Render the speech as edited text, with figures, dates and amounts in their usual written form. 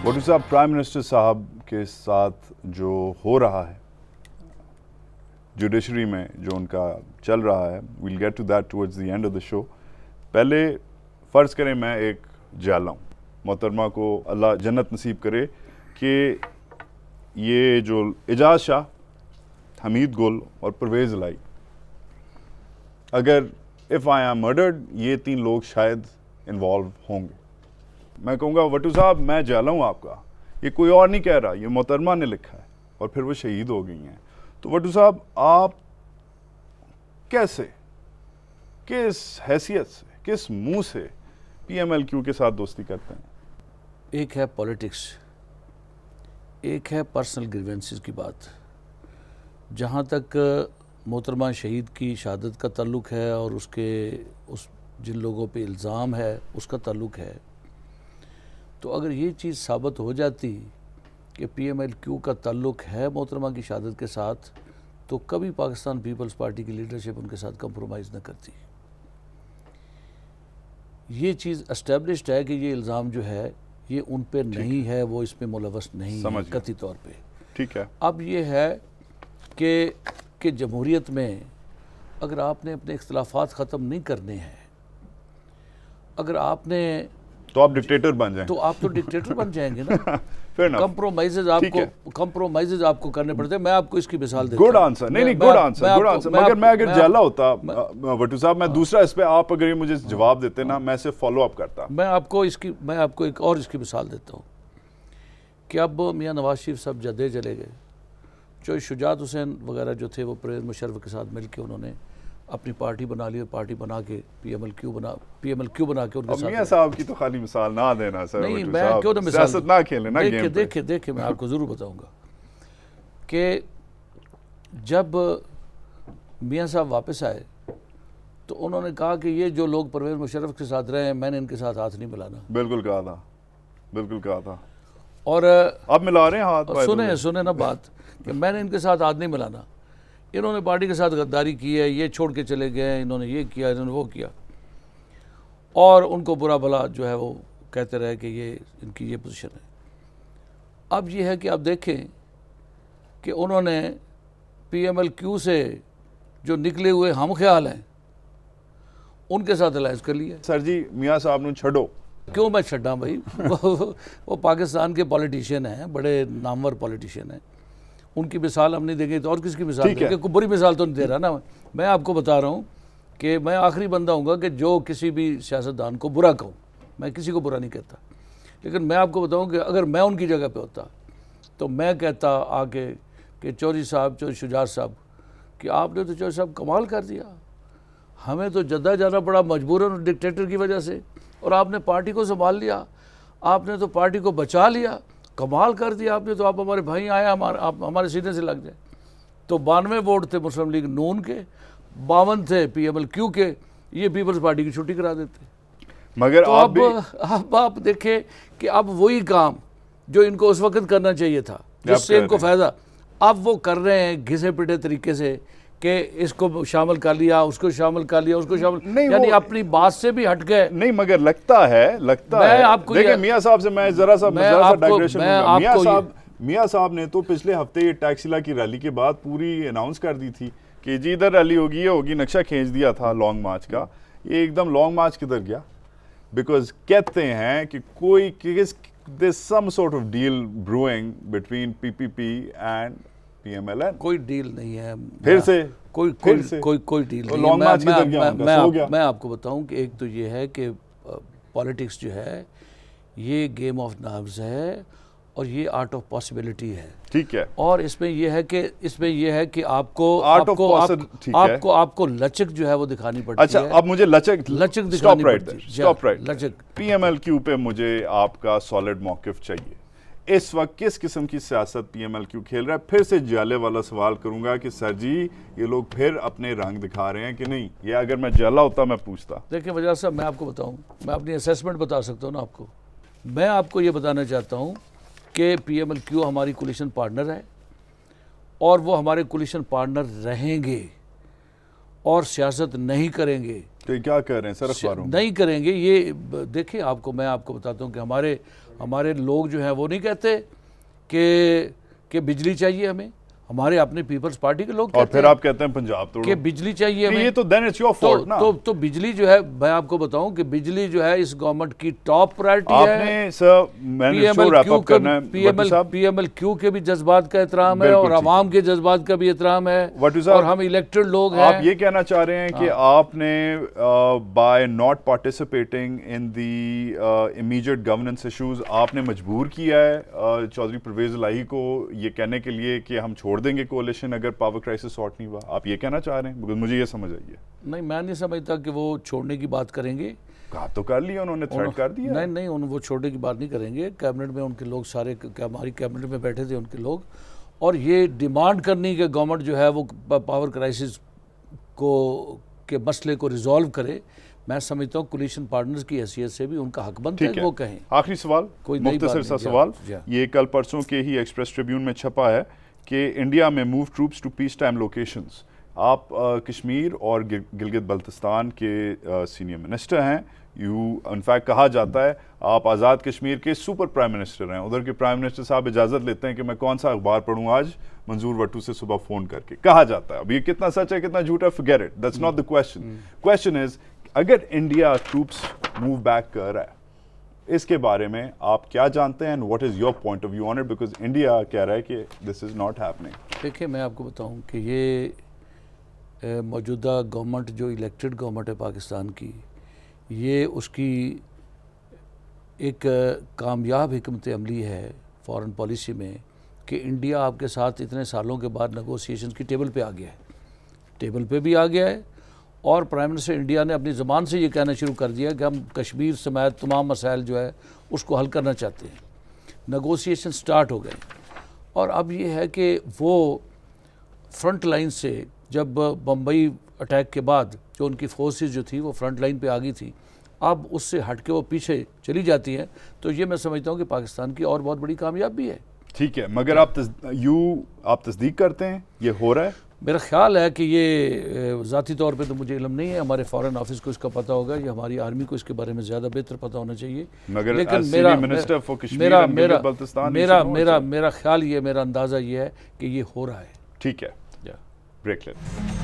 भुट्टो साहब, prime minister साहब के साथ जो हो रहा है जुडिशरी में, जो उनका चल रहा है, we'll get to that towards the end of the show. पहले फ़र्ज़ करें मैं एक जाला हूँ, मोहतरमा को अल्लाह जन्नत नसीब करे कि ये जो एजाज शाह, हमीद गुल और परवेज़ लाई, अगर इफ़ आई एम मर्डर्ड, ये 3 लोग शायद इन्वॉल्व होंगे। मैं कहूँगा भुट्टो साहब मैं जाला हूँ आपका, ये कोई और नहीं कह रहा, ये मोहतरमा ने लिखा है, और फिर वो शहीद हो गई हैं। तो भुट्टो साहब आप कैसे, किस हैसियत से, किस मुंह से PMLQ के साथ दोस्ती करते हैं? एक है पॉलिटिक्स, एक है पर्सनल ग्रीवेंसेस की बात। जहाँ तक मोहतरमा शहीद की शहादत का ताल्लुक़ है और उस जिन लोगों पे इल्ज़ाम है उसका ताल्लुक़ है, तो अगर ये चीज़ साबित हो जाती कि PMLQ का ताल्लुक़ है मोहतरमा की शहादत के साथ, तो कभी पाकिस्तान पीपल्स पार्टी की लीडरशिप उनके साथ कंप्रोमाइज़ न करती। ये चीज़ एस्टेब्लिश्ड है कि ये इल्ज़ाम जो है ये उन पे नहीं है, वो इसमें मुलवस नहीं है कतई तौर पे। ठीक है। अब ये है कि जमहूरियत में अगर आपने अपने इख्तिलाफात ख़त्म नहीं करने हैं, अगर आपने, तो आप डिक्टेटर बन जाएंगे। तो आप तो डिक्टेटर बन जाएंगे ना। कंप्रोमाइज़ेज़ आपको करने पड़ते हैं। मैं आपको इसकी मिसाल देता हूं। गुड आंसर, नहीं गुड आंसर। मगर मैं अगर जाला होता भुट्टो साहब, मैं दूसरा इस पे आप अगर ये मुझे जवाब देते ना, मैं इसे फॉलो अप करता। मैं आपको एक और इसकी मिसाल देता हूँ कि अब मियाँ नवाज शरीफ साहब जदे चले गए, जो शुजात हुसैन वगैरह जो थे वो परवेज़ मुशर्रफ के साथ मिल के उन्होंने अपनी पार्टी बना ली और पार्टी बना के PMLQ बना के उनके साथ। मियां साहब की तो खाली मिसाल ना देना सर। नहीं, मैं क्यों ना मिसाल, सियासत ना खेलें ना गेम पे। देखिए मैं आपको ज़रूर बताऊंगा कि जब मियां साहब वापस आए तो उन्होंने कहा कि ये जो लोग परवेज़ मुशर्रफ के साथ रहे हैं, मैंने इनके साथ हाथ नहीं मिलाना। बिल्कुल कहा था। और अब मिला रहे हैं हाथ। सुने ना बात, कि मैंने इनके साथ हाथ नहीं मिलाना, इन्होंने पार्टी के साथ गद्दारी की है, ये छोड़ के चले गए, इन्होंने ये किया, इन्होंने वो किया, और उनको बुरा भला जो है वो कहते रहे कि ये इनकी ये पोजीशन है। अब ये है कि आप देखें कि उन्होंने PMLQ से जो निकले हुए हम ख्याल हैं उनके साथ अलायंस कर लिया। सर जी मियाँ साहब ने छोड़ो। क्यों मैं छड्डा भाई? वो पाकिस्तान के पॉलिटिशियन हैं, बड़े नामवर पॉलिटिशियन हैं, उनकी मिसाल हम नहीं देंगे तो और किसकी मिसाल देंगे? कोई बुरी मिसाल तो नहीं दे रहा ना। मैं आपको बता रहा हूँ कि मैं आखिरी बंदा हूँगा कि जो किसी भी सियासतदान को बुरा कहूँ। मैं किसी को बुरा नहीं कहता, लेकिन मैं आपको बताऊँ कि अगर मैं उनकी जगह पे होता तो मैं कहता आके कि चौधरी शुजात साहब कि आपने तो चौधरी साहब कमाल कर दिया, हमें तो जद्दा जाना पड़ा मजबूरन डिक्टेटर की वजह से, और आपने पार्टी को संभाल लिया, आपने तो पार्टी को बचा लिया, कमाल कर दिया आपने। तो आप हमारे भाई आए, आप हमारे सीने से लग जाए। तो 92 वोट थे मुस्लिम लीग नून के, 52 थे PMLQ के, ये पीपल्स पार्टी की छुट्टी करा देते। मगर तो अब आप देखें कि अब वही काम जो इनको उस वक्त करना चाहिए था, जिससे इनको फ़ायदा, अब वो कर रहे हैं घिसे पिटे तरीके से कि इसको शामिल कर लिया, उसको शामिल कर लिया, उसको शामिल, यानी अपनी बात से भी हट गए। नहीं, मगर लगता है देखिए मियां साहब से मैं जरा सा डाइग्रेशन दूंगा। मियां साहब ने तो पिछले हफ्ते ये टैक्सिला की रैली के बाद पूरी अनाउंस कर दी थी कि जी इधर रैली होगी, ये होगी, नक्शा खींच दिया था लॉन्ग मार्च का। ये एकदम लॉन्ग मार्च किधर गया? बिकॉज कहते हैं कि there's some sort of deal brewing between PPP and PMLN। कोई डील नहीं है, फिर से कोई डील नहीं है। मैं आपको बताऊं कि एक तो ये है कि पॉलिटिक्स जो है ये गेम ऑफ नर्व्स है और ये आर्ट ऑफ पॉसिबिलिटी है। ठीक है। और इसमें यह है कि आपको लचक जो है वो दिखानी पड़ती है। अच्छा, अब मुझे लचक दिखानी पड़ती है। लचक PMLQ पे मुझे आपका सॉलिड मौकिफ चाहिए। इस वक्त किस किस्म की सियासत PMLQ खेल रहा है? फिर से जाले वाला सवाल करूंगा कि सर जी ये लोग फिर अपने रंग दिखा रहे हैं कि नहीं? ये अगर मैं जाला होता मैं पूछता। देखिए वजह साहब, मैं आपको बताऊं, मैं अपनी असेसमेंट बता सकता हूं ना आपको। मैं आपको ये बताना चाहता हूं कि PMLQ हमारी कोलिशन पार्टनर है और वो हमारे कोलिशन पार्टनर रहेंगे और सियासत नहीं करेंगे। तो क्या कर रहे हैं सर अखबारों में? नहीं करेंगे ये। देखिए मैं आपको बताता हूँ कि हमारे लोग जो हैं वो नहीं कहते कि बिजली चाहिए हमें। हमारे अपने पीपल्स पार्टी के लोग और फिर आप कहते हैं पंजाब तोड़ो कि बिजली चाहिए हमें। ये तो then it's your fault ना। तो बिजली जो है, मैं आपको बताऊं कि बिजली जो है इस गवर्नमेंट की टॉप प्रायोरिटी है। आपने सर मैंने शो रैप अप करना है। PMLQ के भी जज्बात का एहतराम है और आवाम के जज्बात का भी एहतराम है और हम इलेक्टेड लोग हैं। आप ये कहना चाह रहे हैं कि आपने by not participating in the immediate governance issues आपने मजबूर किया है चौधरी परवेज इलाही को ये कहने के लिए कि हम छोड़ देंगे कोalition अगर पावर क्राइसिस सॉर्ट नहीं हुआ? आप ये कहना चाह रहे हैं? बिकॉज़ मुझे ये समझ आई है। नहीं, मैं नहीं समझता कि वो छोड़ने की बात करेंगे। कहा तो कर लिया उन्होंने, थ्रेट कर दिया। नहीं, वो छोड़ने की बात नहीं करेंगे। कैबिनेट में उनके लोग सारे, हमारी कैबिनेट में बैठे थे उनके लोग, और ये डिमांड करनी कि गवर्नमेंट जो है वो पावर क्राइसिस के मसले को रिजॉल्व करे। मैं समझता हूँ कोलिशन पार्टनर्स की हैसियत से भी उनका हक बनता है कि वो कहें। आखिरी सवाल, कोई मुख्तसर सा सवाल, ये कल परसों के ही एक्सप्रेस ट्रिब्यून में छपा है कि इंडिया में move troops to peace time locations. आप कश्मीर और गिलगित बल्तिस्तान के सीनियर मिनिस्टर हैं। इनफैक्ट कहा जाता है आप आज़ाद कश्मीर के सुपर प्राइम मिनिस्टर हैं। उधर के प्राइम मिनिस्टर साहब इजाज़त लेते हैं कि मैं कौन सा अखबार पढ़ूँ आज, मंजूर वट्टू से सुबह फ़ोन करके। कहा जाता है, अब ये कितना सच है कितना झूठ है, forget it, that's not the question. Question is अगर इंडिया ट्रूप्स मूव बैक कर रहा है, इसके बारे में आप क्या जानते हैं and what is your point of view on it? Because India कह रहा है कि दिस इज़ नॉट हैपनिंग। देखिए, मैं आपको बताऊं कि ये मौजूदा गवर्नमेंट जो इलेक्टेड गवर्नमेंट है पाकिस्तान की, ये उसकी एक कामयाब हिकमत अमली है फॉरेन पॉलिसी में कि इंडिया आपके साथ इतने सालों के बाद नेगोशिएशंस की टेबल पे आ गया है, टेबल पे भी आ गया है। और प्राइम मिनिस्टर इंडिया ने अपनी ज़बान से ये कहना शुरू कर दिया कि हम कश्मीर समेत तमाम मसाइल जो है उसको हल करना चाहते हैं। नेगोशिएशन स्टार्ट हो गए और अब ये है कि वो फ्रंट लाइन से, जब बम्बई अटैक के बाद जो उनकी फोर्सेस जो थी वो फ्रंट लाइन पे आ गई थी, अब उससे हट के वो पीछे चली जाती हैं। तो ये मैं समझता हूँ कि पाकिस्तान की और बहुत बड़ी कामयाबी है। ठीक है, मगर आप तस्दीक करते हैं ये हो रहा है? मेरा ख्याल है कि ये ज़ाती तौर पे तो मुझे इल्म नहीं है, हमारे फॉरेन ऑफिस को इसका पता होगा या हमारी आर्मी को इसके बारे में ज़्यादा बेहतर पता होना चाहिए। मगर लेकिन मेरा ख्याल ये, मेरा अंदाज़ा ये है कि ये हो रहा है। ठीक है, ब्रेक लेते हैं।